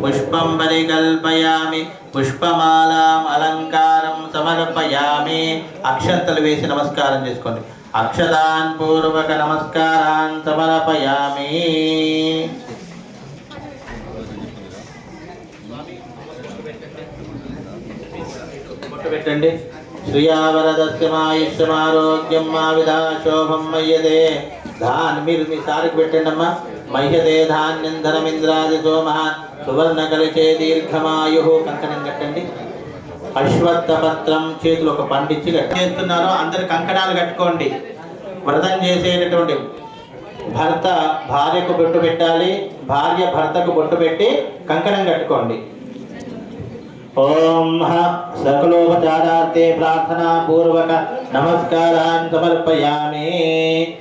పుష్పం పరికల్పయామి పుష్పమాలాం అలంకారం సమర్పయామి. అక్షంతలు వేసి నమస్కారం చేసుకోండి. అక్షదాన్ పూర్వక నమస్కారాన్ సమర్పయామి. పెట్టండి. శ్రీయావరదస్యమాయుష్యమారోగ్యం మా విధా శోభం మయ్యదే ధాన్. మీరు మీ సారికి పెట్టండి అమ్మా. మహ్యదే ధాన్యం ధనమింద్రాది సోమహాన్ సువర్ణ కలిచే దీర్ఘమాయు. కంకణం కట్టండి. అశ్వత్థ పత్రం చేతులు ఒక పండించి చేస్తున్నారు. అందరు కంకణాలు కట్టుకోండి. వ్రతం చేసేటటువంటి భర్త భార్యకు బొట్టు పెట్టాలి, భార్య భర్తకు బొట్టు పెట్టి కంకణం కట్టుకోండి. ఓం సకలోపచారార్థే ప్రార్థనా పూర్వక నమస్కారాన్ సమర్పయామి.